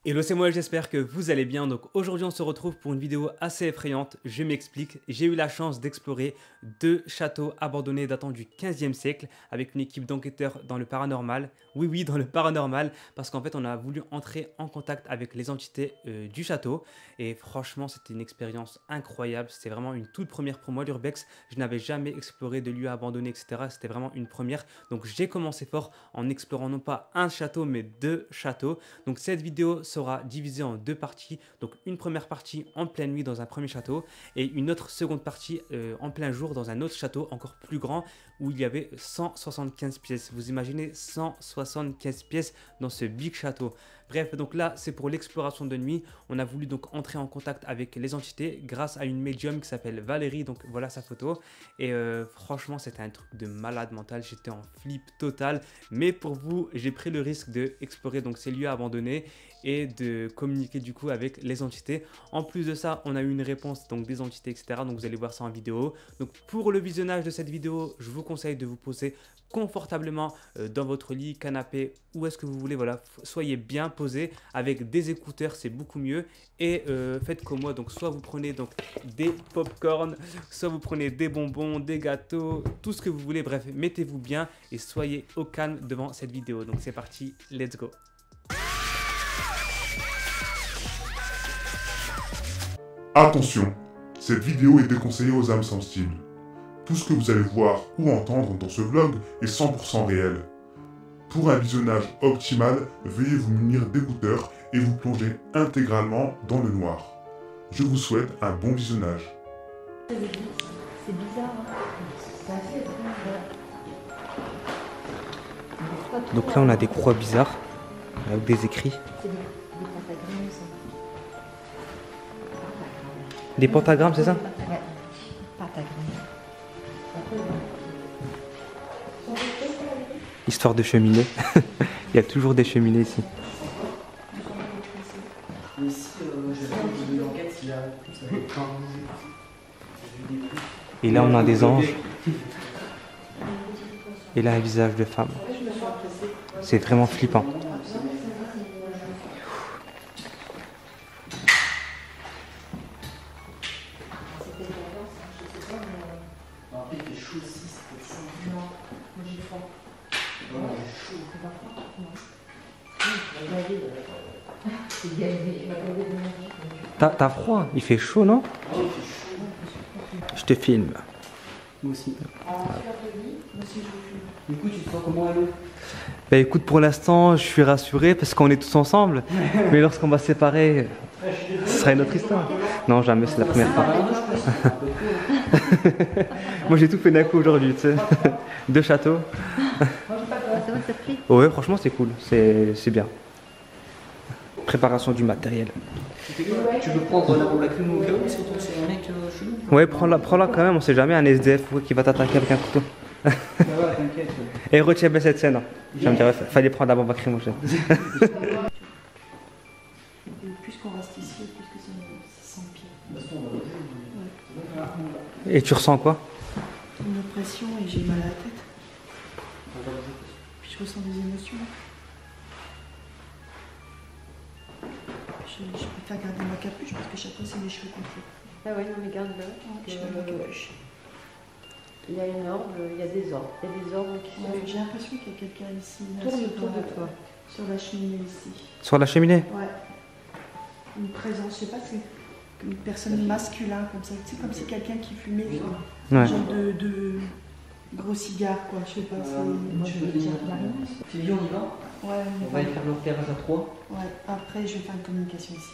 Hello, c'est moi, j'espère que vous allez bien. Donc aujourd'hui on se retrouve pour une vidéo assez effrayante. Je m'explique, j'ai eu la chance d'explorer 2 châteaux abandonnés datant du 15e siècle avec une équipe d'enquêteurs dans le paranormal. Oui, dans le paranormal, parce qu'en fait on a voulu entrer en contact avec les entités du château. Et franchement c'était une expérience incroyable, c'était vraiment une toute première pour moi l'Urbex. Je n'avais jamais exploré de lieux abandonnés, etc. C'était vraiment une première. Donc j'ai commencé fort en explorant non pas un château mais 2 châteaux. Donc cette vidéo sera divisée en 2 parties. Donc une première partie en pleine nuit dans un premier château et une autre seconde partie en plein jour dans un autre château encore plus grand où il y avait 175 pièces. Vous imaginez 175 pièces dans ce big château. Bref, donc là c'est pour l'exploration de nuit. On a voulu donc entrer en contact avec les entités grâce à une médium qui s'appelle Valérie. Donc voilà sa photo. Et franchement c'était un truc de malade mental. J'étais en flip total. Mais pour vous, j'ai pris le risque d'explorer donc ces lieux abandonnés et de communiquer du coup avec les entités. En plus de ça, on a eu une réponse donc des entités, etc. Donc vous allez voir ça en vidéo. Donc pour le visionnage de cette vidéo, je vous conseille de vous poser confortablement dans votre lit, canapé, où est-ce que vous voulez. Voilà, soyez bien posé avec des écouteurs, c'est beaucoup mieux. Et faites comme moi, donc soit vous prenez donc des pop-corn, soit vous prenez des bonbons, des gâteaux, tout ce que vous voulez. Bref, mettez-vous bien et soyez au calme devant cette vidéo. Donc c'est parti, let's go. Attention, cette vidéo est déconseillée aux âmes sensibles. Tout ce que vous allez voir ou entendre dans ce vlog est 100% réel. Pour un visionnage optimal, veuillez vous munir d'écouteurs et vous plonger intégralement dans le noir. Je vous souhaite un bon visionnage. C'est bizarre, hein. Donc là on a des croix bizarres avec des écrits. C'est des pentagrammes, ça. Des pentagrammes, c'est ça? Ouais, pentagrammes. Histoire de cheminée. Il y a toujours des cheminées ici. Et là on a des anges. Et là un visage de femme. C'est vraiment flippant. T'as froid? Il fait chaud, non? Je te filme. Moi aussi. Du coup, tu te sens comment à l'eau? Bah écoute, pour l'instant, je suis rassuré parce qu'on est tous ensemble. Mais lorsqu'on va se séparer, ce sera une autre histoire. Non, jamais, c'est la première fois. Moi, j'ai tout fait d'un coup aujourd'hui, tu sais. 2 châteaux. Ça va, ça te plaît? Ouais, franchement, c'est cool. C'est bien. Préparation du matériel. Tu veux prendre la bombe lacrymo au cas où, surtout que c'est un mec chelou? Ouais, prends-la quand même, on sait jamais, un SDF qui va t'attaquer avec un couteau. Ah ouais, t'inquiète. Et retiens bien cette scène. Je me dirais, fallait prendre la bombe lacrymogène. Plus qu'on reste ici, plus que ça sent pire. Et tu ressens quoi? Une oppression et j'ai mal à la tête. Puis je ressens des émotions. Je préfère garder ma capuche parce que chaque fois c'est mes cheveux qu'on fait. Ah ouais, non mais garde-le. Je mets ma capuche. Il y a une orbe, il y a des orbes. Il y a des orbes qui sont... J'ai l'impression qu'il y a quelqu'un ici. Là, Tourne sur autour de toi. Sur la cheminée ici. Sur la cheminée? Ouais. Une présence, je sais pas, c'est une personne masculin comme ça. Tu sais, comme si quelqu'un qui fumait. Ouais. Genre de gros cigare, quoi. Je sais pas. Moi, je veux dire, tu dis, on y va? Ouais, On va aller faire l'opéra à 3. Ouais, après je vais faire une communication ici.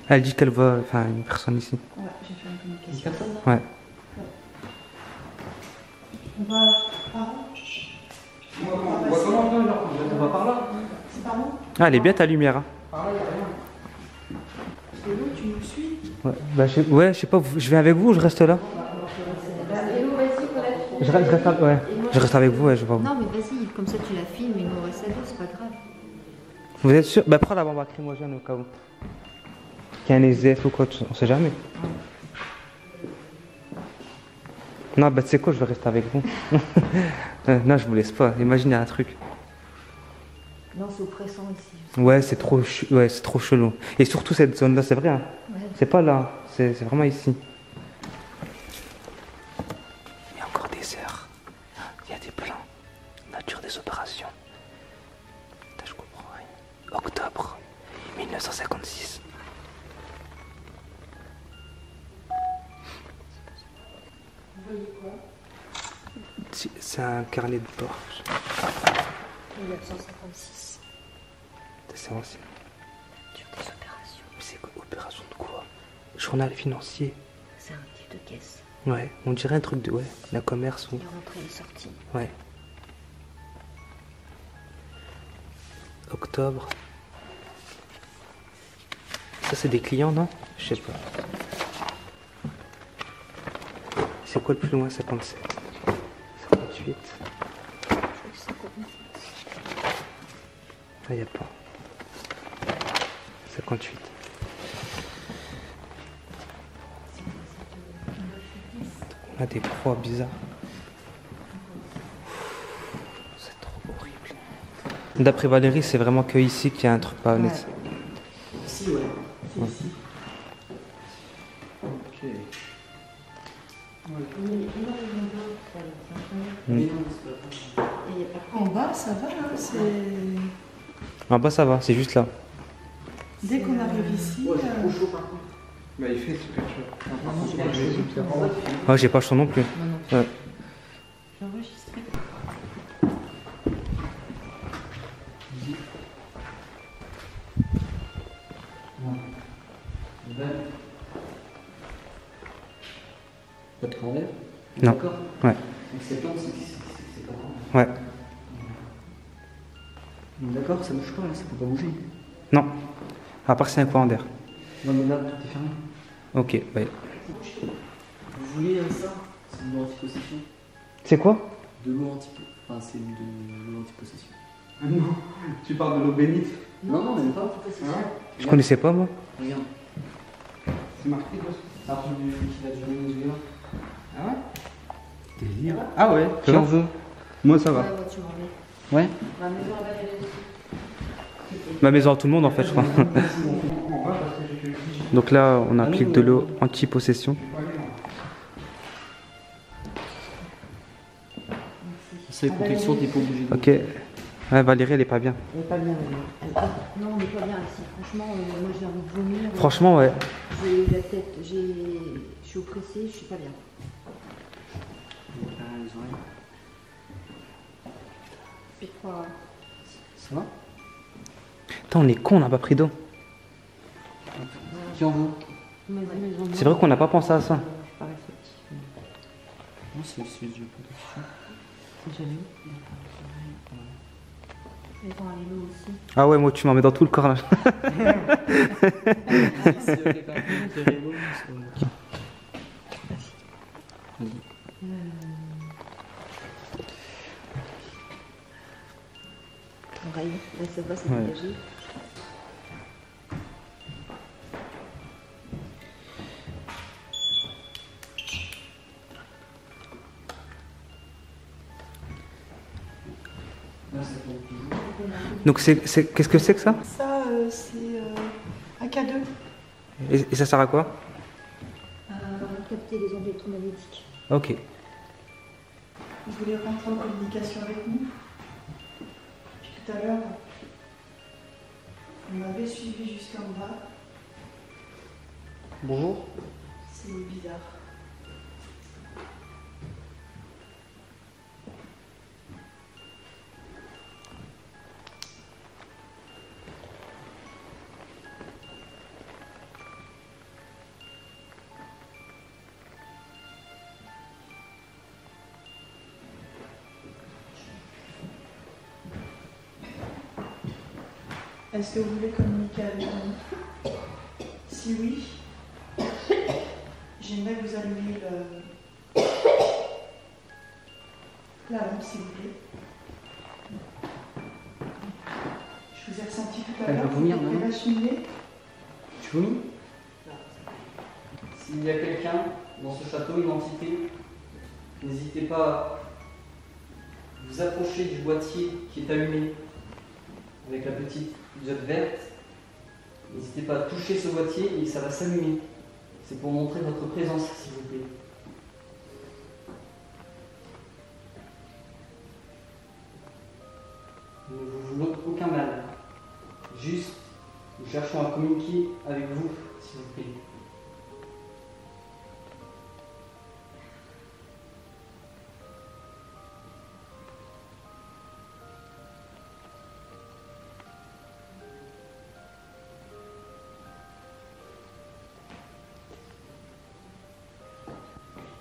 Elle dit qu'elle voit une personne ici. Ouais, je vais faire une Une communication. personne là? Ouais. On va par où? On va comment on va par là? C'est par où? Ah, elle est bien ta lumière. Hein. Par là, il n'y a rien. Parce que l'eau, tu nous suis? Ouais, bah, je sais pas, je viens avec vous ou je reste là? Je reste avec vous, ouais, je vois. Non mais vas-y, comme ça tu la filmes et nous on reste à dos, c'est pas grave. Vous êtes sûr? Bah prends la bombe lacrymogène au cas où. Qu'il y a un SDF ou quoi, on sait jamais. Non, bah tu sais quoi, je vais rester avec vous. Non, je vous laisse pas, imaginez un truc. Non, c'est oppressant ici. Ouais, c'est trop, ouais, c'est trop chelou. Et surtout cette zone-là, c'est vrai. Hein. Ouais. C'est pas là, c'est vraiment ici. Il y a encore des heures. Il y a des plans. Nature des opérations. Putain, je comprends rien. Octobre 1956. Vous voyez quoi? C'est un carnet de bord. 1956. C'est ancien. Sur des opérations. Mais c'est quoi, opération de quoi? Journal financier. C'est un type de caisse. Ouais, on dirait un truc de ouais, la commerce ou. Les rentrées et les sorties. Ouais. Octobre. Ça c'est des clients, non? Je sais pas. C'est quoi le plus loin? 57. 58. Je crois que c'est 59. Ah, y a pas. 58. On a des proies bizarres. C'est trop horrible. D'après Valérie, c'est vraiment que ici qu'il y a un truc pas honnête. Ici, ouais. Ouais. Ici. Ok. Mm. En bas, ça va, hein, c'est... En bas, ça va, c'est juste là. Dès qu'on arrive ici... Ouais, c'est trop chaud par contre. Bah, il fait super chaud. Par contre, c'est pas chaud. Ouais, j'ai pas chaud non plus. Ouais. J'ai enregistré. Votre grand-mère? Non. D'accord. Ouais. Donc cette lampe, c'est pas grave. Ouais. D'accord, ça bouge pas là, ça peut pas bouger. Non. À part c'est un courant d'air. Non, mais là, tout est fermé. Ok, ouais. Vous voulez ça? C'est de l'eau anti-possession. C'est quoi? De l'eau anti-possession. Enfin, c'est de l'eau anti-possession. Ah non, tu parles de l'eau bénite? Non, non, mais pas anti-possession. Je connaissais pas moi. Regarde. C'est marqué, ça a du liquide à du Venezuela. Ah ouais? Délire. Ah ouais, Ça va veut? Moi, ça va. Ouais, ouais, tu m'en mets. Ouais? Ma maison, elle va aller aussi. Ma maison à tout le monde en fait, je crois. Donc là, on applique de l'eau anti-possession. C'est protection, t'es pas obligé de. Ok. Ouais, Valérie, elle est pas bien. Elle est pas bien, non, on n'est pas bien ici. Franchement, moi j'ai envie de vomir. Franchement, ouais. J'ai la tête, je suis oppressée, je suis pas bien. Je crois. Ça va? Attends, on est con, on n'a pas pris d'eau. Qui en veut? C'est vrai qu'on n'a pas pensé à ça. Je suis pas réceptive. Non, c'est du protection. C'est joli. Mais dans les lots aussi. Ah ouais, moi tu m'en mets dans tout le corps là. Oreille, là ça va, c'est Ouais. dégagé. Donc qu'est-ce que c'est que ça? Ça, c'est un K2. Et ça sert à quoi? Capter les ondes électromagnétiques. Ok. Vous voulez rentrer en communication avec nous? Tout à l'heure, on m'avait suivi jusqu'en bas. Bonjour. C'est bizarre. Est-ce que vous voulez communiquer avec nous? Si oui, j'aimerais que vous allumiez la lampe, s'il vous plaît. Je vous ai ressenti tout à Elle l'heure. va vomir, Vous pouvez non? la cheminée. Tu vomis? S'il y a quelqu'un dans ce château, une entité, n'hésitez pas à vous approcher du boîtier qui est allumé. avec la petite diode verte. N'hésitez pas à toucher ce boîtier et ça va s'allumer. C'est pour montrer votre présence, s'il vous plaît. Nous ne vous voulons aucun mal. Juste, nous cherchons à communiquer avec vous, s'il vous plaît.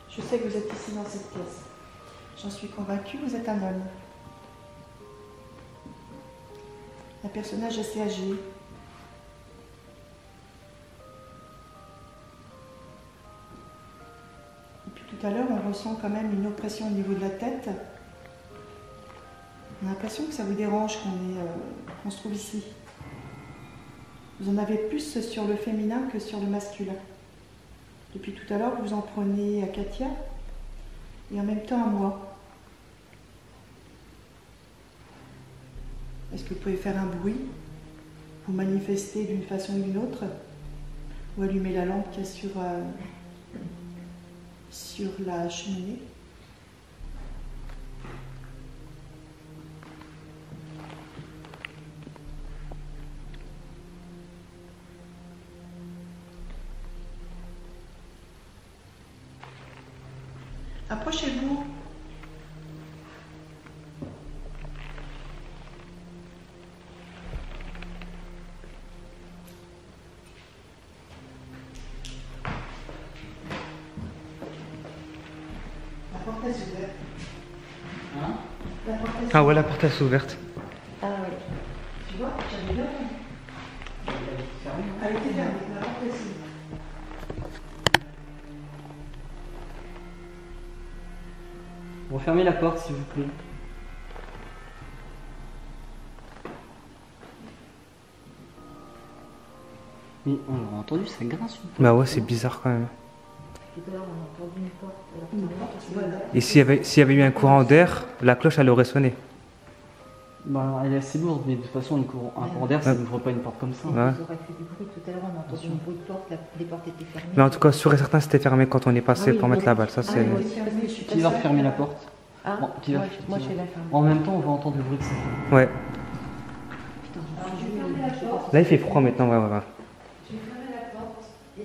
Je sais que vous êtes ici dans cette pièce. J'en suis convaincue, vous êtes un homme. Un personnage assez âgé. Et puis tout à l'heure, on ressent quand même une oppression au niveau de la tête. On a l'impression que ça vous dérange qu'on se trouve ici. Vous en avez plus sur le féminin que sur le masculin. Depuis tout à l'heure, vous en prenez à Katia et en même temps à moi. Est-ce que vous pouvez faire un bruit, vous manifester d'une façon ou d'une autre, ou allumer la lampe qu'il y a sur la cheminée? Approchez-vous. La porte est ouverte. Hein? La porte est Ah ouais, la porte est ouverte. Ah oui. Tu vois, j'avais bien vu. Elle était fermée, la porte est ouverte. Refermez la porte, s'il vous plaît. Mais on a entendu, ça grince. Bah ouais, c'est bizarre quand même. Tout à l'heure, on a entendu une porte. Alors, la porte, voilà. Et s'il y avait eu un courant d'air, la cloche elle aurait sonné. Bah, elle est assez lourde, mais de toute façon, un courant d'air, ça n'ouvre pas une porte comme ça. Ouais. Ils auraient fait du bruit. Tout à l'heure, on a entendu un bruit de porte. Les portes étaient fermées. Mais en tout cas, sûr et certain, c'était fermé quand on est passé Ah oui, pour mettre oui. la balle. Ça, c'est. moi aussi, parce que je suis Qui va passée. refermer la porte? Ah, Bon, qui va- moi, je vais la fermer. En même temps, on va entendre le bruit de ça. Ouais. Putain, je vais fermer la porte. Là, il fait froid maintenant, ouais, ouais, ouais. Je vais fermer la porte. Et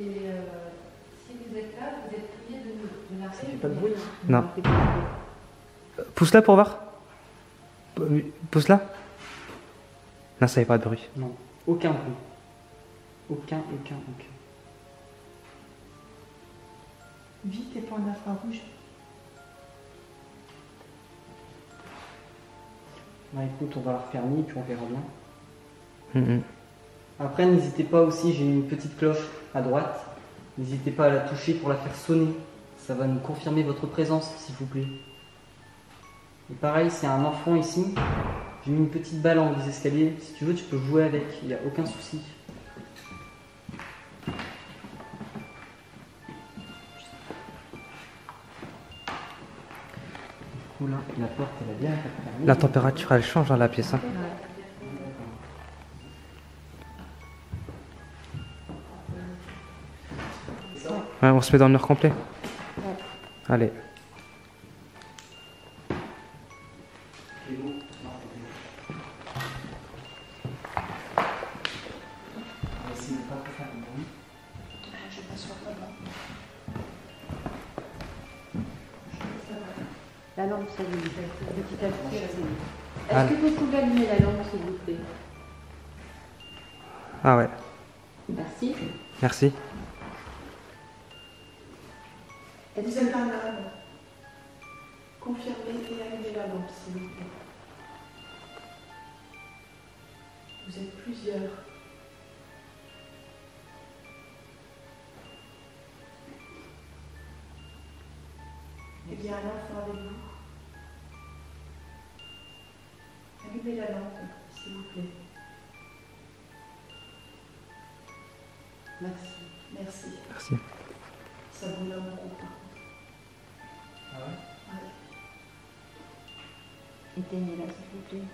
si vous êtes là, vous êtes priés de la Ça fait pas de bruit? Non. Pousse-la pour voir. Pousse-la. Non, ça fait pas de bruit. Non, aucun bruit. Aucun. Vite et point d'infrarouge. Bah écoute, on va la refermer, puis on verra bien. Mhm. Après, n'hésitez pas aussi, j'ai une petite cloche à droite. N'hésitez pas à la toucher pour la faire sonner. Ça va nous confirmer votre présence, s'il vous plaît. Et pareil, c'est un enfant ici. J'ai mis une petite balle en haut des escaliers. Si tu veux, tu peux jouer avec, il n'y a aucun souci. Du coup là, la porte elle a bien été fermée. La température, elle change dans la pièce. Hein. Ouais, on se met dans le mur complet. Allez. Et vous, on va essayer de pas faire de bruit. Je m'assois pas là. La lampe s'allume. Petit à petit, elle s'allume. Ah. Est-ce que vous pouvez allumer la lampe, s'il vous plaît? Ah ouais. Merci. Merci. Vous êtes un homme. Confirmez et allumez la lampe, s'il vous plaît. Vous êtes plusieurs. Il y a un enfant avec vous. Allumez la lampe, s'il vous plaît. Merci. Merci. Merci. Ça vous l'a beaucoup, par contre. Ah ouais? Ouais. Éteignez-la, s'il vous plaît.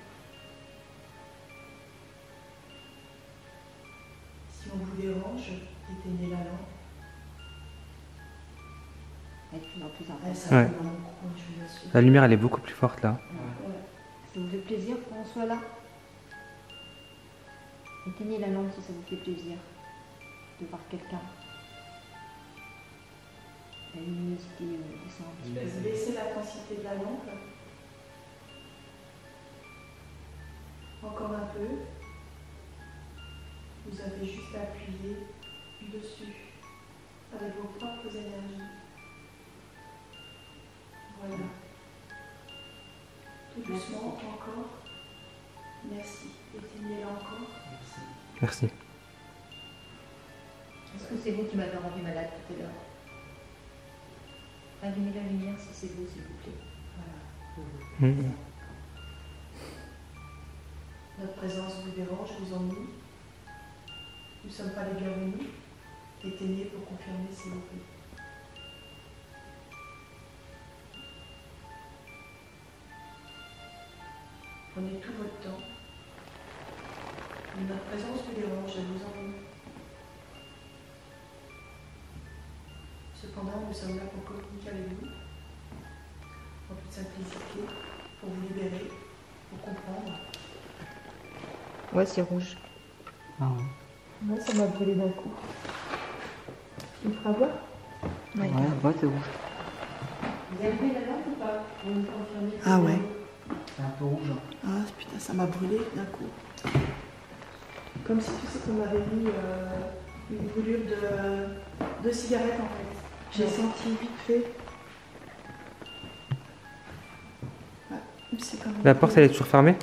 on vous dérange, éteignez la lampe. Elle est de plus en plus Ouais, intense. ça Ouais. fait vraiment beaucoup, je vous assure. La lumière, elle est beaucoup plus forte là. Ça vous fait plaisir qu'on soit là? Éteignez la lampe si ça vous fait plaisir de voir quelqu'un. La luminosité descend un petit peu. Baissez l'intensité de la lampe. Encore un peu. Vous avez juste à appuyer dessus avec vos propres énergies. Voilà. Tout doucement, encore. Merci. Éteignez-la encore. Merci. Est-ce que c'est vous qui m'avez rendu malade tout à l'heure? Allumez la lumière si c'est vous, s'il vous plaît. Voilà. Mhm. Notre présence vous dérange, vous ennuie. Nous ne sommes pas les bienvenus. Éteignez pour confirmer, s'il vous plaît. Prenez tout votre temps. Notre présence vous dérange, elle vous ennuie. Cependant, nous sommes là pour communiquer avec vous, en toute simplicité, pour vous libérer, pour comprendre. Ouais, c'est rouge. Ah ouais. Moi, ça m'a brûlé d'un coup. Tu me feras voir? Ouais, c'est rouge. Vous allumez la lampe ou pas? Pour nous confirmer que Ah c'est ouais. vous. C'est un peu rouge. Ah putain, ça m'a brûlé d'un coup. Comme si tu sais qu'on m'avait mis une brûlure de cigarette en fait. J'ai senti vite fait. Ouais, c'est comme La porte, elle est toujours fermée?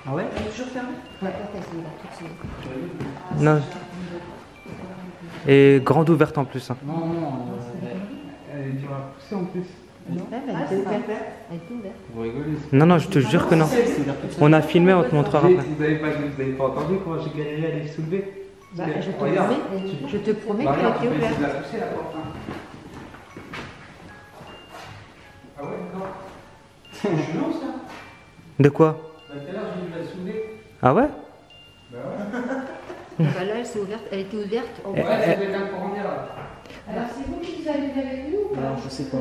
Ah ouais? Elle est toujours fermée? La porte, elle s'est ouverte toute seule. Non. Et grande ouverte en plus. Hein. Non, non, elle est dure à pousser en plus. Ouais, mais elle Ah, était c'est ouverte. ouvert. Elle était ouverte. Vous rigolez. Non, non, je te jure que non. On a filmé, on te montrera après. Vous avez pas entendu comment j'ai galéré à les soulever? Bah, je te Regarde. promets, je te promets Bah, qu'elle regarde, était tu peux essayer ouverte. de la pousser la porte. Hein. Ah ouais, d'accord. Je suis long ça. De quoi? Tout à l'heure, j'ai dû la soulever. Ah ouais? Bah ouais. Bah, là, elle s'est ouverte. Elle était ouverte. Ouais, ça doit être un courant d'air là. Alors, c'est vous qui vous allumez avec nous ou pas? Alors, je sais pas.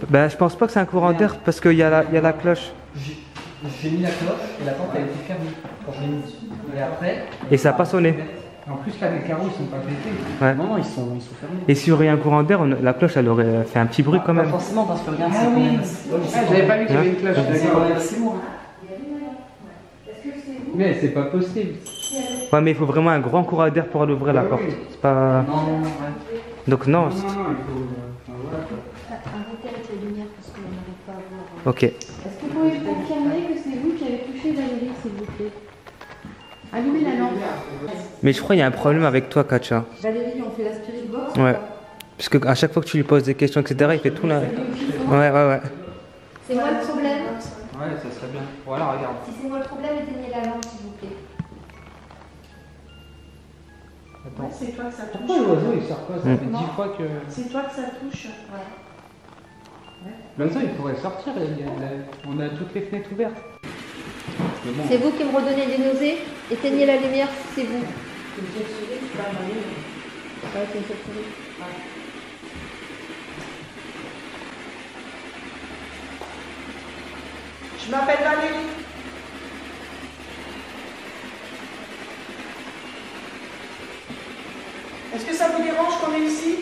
Bah, je pense pas que c'est un courant d'air parce qu'il y a la cloche. J'ai mis la cloche et la porte a été fermée quand je l'ai mise. Et après. Et ça a pas sonné. En plus, là, les carreaux ils sont pas pétés. Ouais. Non, non, ils sont fermés. Et s'il y aurait un courant d'air, la cloche, elle aurait fait un petit bruit quand Pas même. forcément parce que regarde, c'est quand même. Ah, j'avais pas vu qu'il y avait une cloche. D'accord, c'est bon. Est-ce que c'est vous Mais c'est pas possible. Ouais, mais il faut vraiment un grand courant d'air pour aller ouvrir la porte. C'est pas. Non, non, ouais. Donc, non. Non, non, il faut. Enfin, voilà quoi. Arrêtez avec la lumière parce qu'on n'arrive pas à voir. Ok. Est-ce que vous pouvez confirmer que c'est vous qui avez touché Valérie, s'il vous plaît? Allumez la lampe. Mais je crois qu'il y a un problème avec toi, Katja. Valérie, on fait la spirit box? Ouais. Parce que à chaque fois que tu lui poses des questions, etc., il fait tout là. Ouais, ouais, ouais. C'est moi le problème? Ouais, ça serait bien. Voilà, regarde. Si c'est moi le problème, éteignez la lampe, s'il vous plaît. Ouais, c'est toi que ça touche. Pourquoi l'oiseau il sort pas? Ça fait 10 fois que. C'est toi que ça touche. Ouais. L'oiseau il pourrait sortir, on a toutes les fenêtres ouvertes. Mais bon. C'est vous qui me redonnez des nausées? Éteignez la lumière si c'est vous. Tu me fais sourire, tu vas m'aller. Ouais, c'est une seule souris. Je m'appelle Valérie. Est-ce que ça vous dérange qu'on est ici?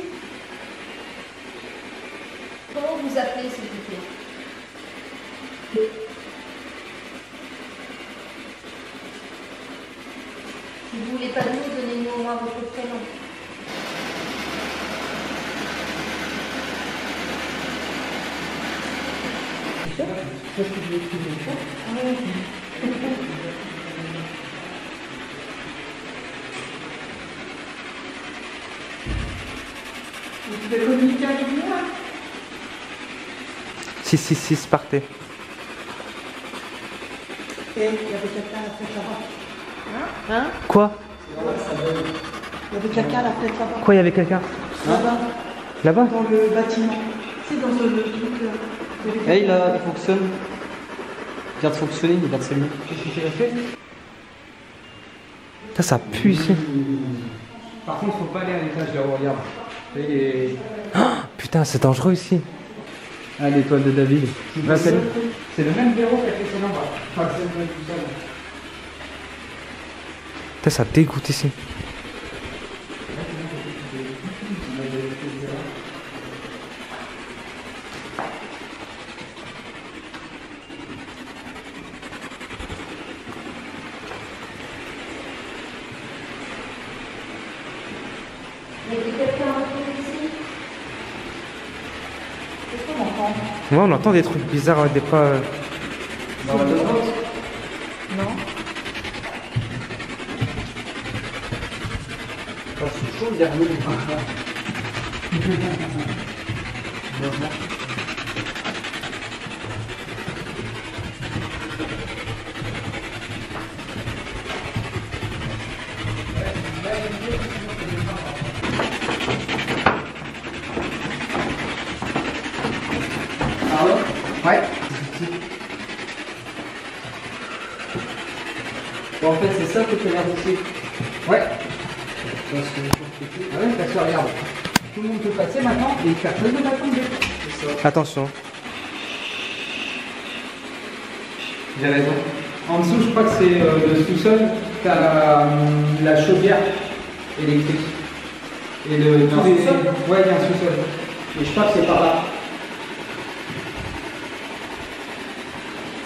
Comment vous appelez, s'il vous plaît? Si vous voulez pas de nous, donnez-nous au moins votre prénom. Vous pouvez communiquer avec nous, hein? 666, partez. Et il y avait quelqu'un à la fête là-bas. Hein? Quoi? Il y avait quelqu'un à la fête là-bas. Quoi, il y avait quelqu'un? Là-bas, Là-bas? dans le bâtiment. C'est dans le truc. Il y avait Hey, quelqu'un. là, il fonctionne. Il vient de fonctionner, il vient de s'allumer. Qu'est-ce qu'il a fait? Ça pue ici. Par contre, faut pas aller à l'étage là-haut, regarde. Et... Putain, c'est dangereux ici. Ah, l'étoile de David. C'est le même verrou qui a fait ça là-bas. Enfin, c'est le même tout ça. Putain, ça dégoûte ici. Il y a quelqu'un d'autre ici? Qu'est-ce qu'on entend? Ouais, on entend des trucs bizarres, des pas. Non. Oh, c'est chaud derrière nous. Ah ouais? Ouais. Bon, en fait, c'est ça que tu as l'air ici. Ouais. Parce que Ah ouais, parce que regarde. Tout le monde peut passer maintenant et personne ne va tomber. Attention. J'ai raison. En dessous, je crois que c'est le sous-sol. T'as la chaudière électrique. Et le. Ouais, il y a un sous-sol. Et je crois que c'est par là.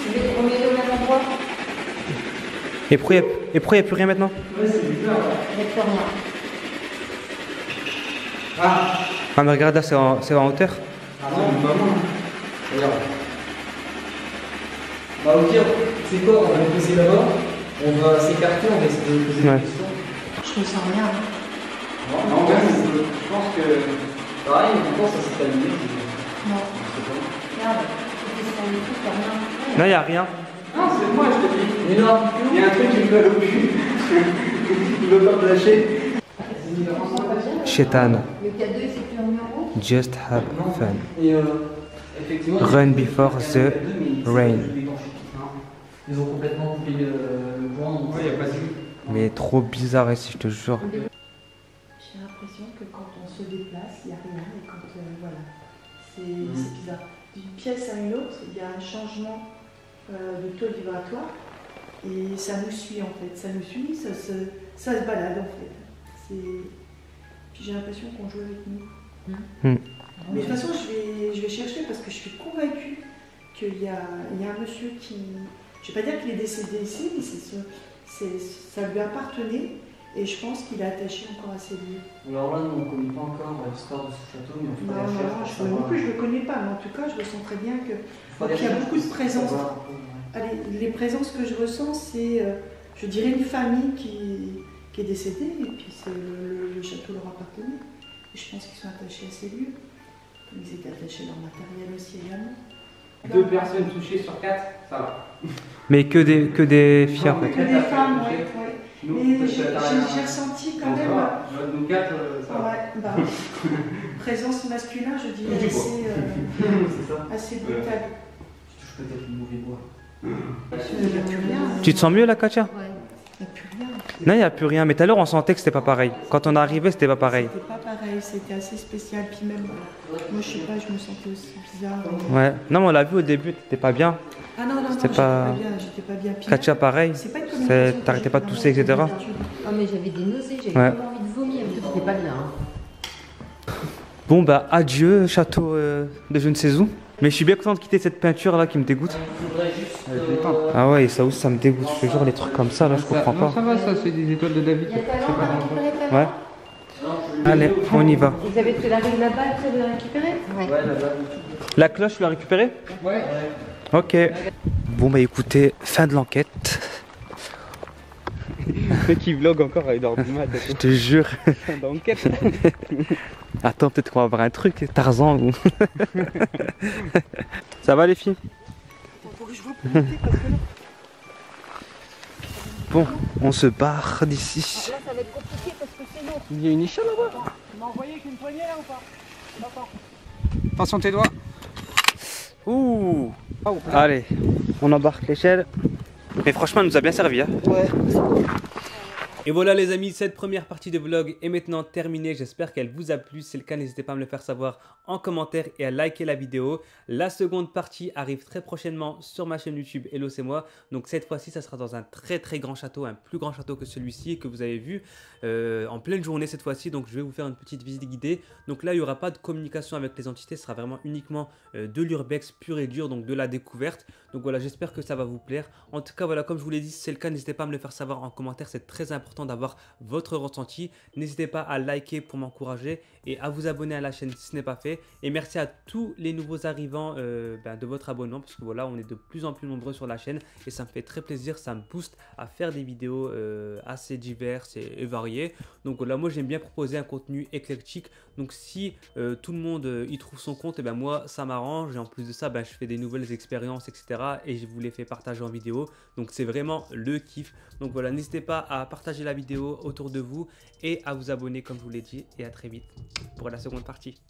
Tu les remets au même endroit? Et pourquoi il n'y a plus rien maintenant? Ouais, c'est bizarre. Il n'y a plus rien. Ah, Ah, mais regarde là, c'est en hauteur. ah non, pas moi. Regarde. Bah, au pire, c'est quoi? On va le poser là-bas. On va s'écarter, on va essayer de poser Ouais. des questions. Je ne sens rien. Hein. Non, mais je pense que. Pareil, je pense que ça s'est allumé. Non. Regarde. C'est sur le truc, il n'y a rien. Non, il n'y a rien. Non, c'est moi, je te dis. Mais non, Il y a un truc qui me colle au cul. Il veut pas me lâcher. Chétan. Le cadeau, il s'est plus en numéro? Just have fun. Et effectivement, Run before the rain. Ils ont complètement coupé le point. Ouais, il n'y a pas de. Mais trop bizarre ici, je te jure. J'ai l'impression que quand on se déplace, il n'y a rien et quand voilà, c'est bizarre. D'une pièce à une autre, il y a un changement de taux vibratoire et ça nous suit en fait, ça nous suit, ça se balade en fait. Puis j'ai l'impression qu'on joue avec nous. Hmm. Mais de toute façon, je vais chercher parce que je suis convaincue qu'il y a un monsieur qui, je ne vais pas dire qu'il est décédé ici, mais ça lui appartenait. Et je pense qu'il est attaché encore à ses lieux. Alors là, nous, on ne connaît pas encore l'histoire de ce château, mais on fera des recherches. Non, plus je ne le connais pas, mais en tout cas, je ressens très bien qu'il y a beaucoup de présences. Allez, les présences que je ressens, c'est, je dirais, une famille qui est décédée, et puis le château leur appartenait. Et je pense qu'ils sont attachés à ces lieux. Ils étaient attachés à leur matériel aussi également. 2 personnes touchées sur 4, ça va. Mais que des filles en fait. Que des femmes, oui. Nous, Mais j'ai ressenti quand même. Nous 4, ça va. Ouais, bah, présence masculine, je dirais, assez brutale. Je touche peut-être le mauvais bois. Il n'y a plus rien. Tu te sens mieux là, Katia? Ouais. Il n'y a plus rien. Non, il n'y a plus rien. Mais tout à l'heure, on sentait que c'était pas pareil. Quand on arrivait, c'était pas pareil. C'était pas pareil, c'était assez spécial. Puis même, moi je sais pas, je me sentais aussi bizarre. Ouais. Non, mais on l'a vu au début, t'étais pas bien. Ah non, C'était pas- j'étais pas bien. Puis Katia, pareil. c'est pas une communication que T'arrêtais j'ai pas de fait tousser, etc. dans Ah, mais j'avais des nausées, j'avais Ouais. vraiment envie de vomir. C'était pas bien. Hein. Bon, bah, adieu, château de je ne sais où. Mais je suis bien content de quitter cette peinture là qui me dégoûte. Il faudrait juste. Ah ouais, et ça aussi, ça me dégoûte. Je te jure, les trucs comme ça là, je comprends Non, pas. ça va, ça, c'est des étoiles de David. Il y a pas C'est longtemps, pas on dangereux. récupérait pas. Ouais. Allez, on y va. Vous avez fait la règle là-bas, après de la récupérer? Ouais. Ouais, là-bas. La cloche, tu l'as récupérée? Ouais. Ok. Bon, bah écoutez, fin de l'enquête. Le mec qui vlog encore à 1h du mat. Je te jure. D'enquête. Attends, peut-être qu'on va avoir un truc, Tarzan ou. Ça va les filles? Faut que je vous monter parce que là, Bon, on se barre d'ici. Là, ça va être compliqué parce que c'est long. Il y a une échelle là-bas. tu m'as envoyé avec une poignée là ou pas? Attention tes doigts. Ouh. Allez, on embarque l'échelle. Mais franchement, elle nous a bien servi. Hein. Ouais. Et voilà les amis, cette première partie de vlog est maintenant terminée. J'espère qu'elle vous a plu. Si c'est le cas, n'hésitez pas à me le faire savoir en commentaire et à liker la vidéo. La seconde partie arrive très prochainement sur ma chaîne YouTube Hello c'est moi. Donc cette fois-ci, ça sera dans un très grand château, un plus grand château que celui-ci que vous avez vu en pleine journée cette fois-ci. Donc je vais vous faire une petite visite guidée. Donc là, il n'y aura pas de communication avec les entités. Ce sera vraiment uniquement de l'urbex pur et dur, donc de la découverte. Donc voilà, j'espère que ça va vous plaire. En tout cas, voilà, comme je vous l'ai dit, si c'est le cas, n'hésitez pas à me le faire savoir en commentaire. C'est très important d'avoir votre ressenti. N'hésitez pas à liker pour m'encourager et à vous abonner à la chaîne si ce n'est pas fait. Et merci à tous les nouveaux arrivants de votre abonnement, parce que voilà, on est de plus en plus nombreux sur la chaîne et ça me fait très plaisir. Ça me booste à faire des vidéos assez diverses et variées. Donc voilà, moi j'aime bien proposer un contenu éclectique. Donc si tout le monde y trouve son compte, et ben moi ça m'arrange. Et en plus de ça, je fais des nouvelles expériences, etc. Et je vous les fais partager en vidéo. Donc c'est vraiment le kiff. Donc voilà, n'hésitez pas à partager la vidéo autour de vous et à vous abonner comme je vous l'ai dit. Et à très vite pour la seconde partie.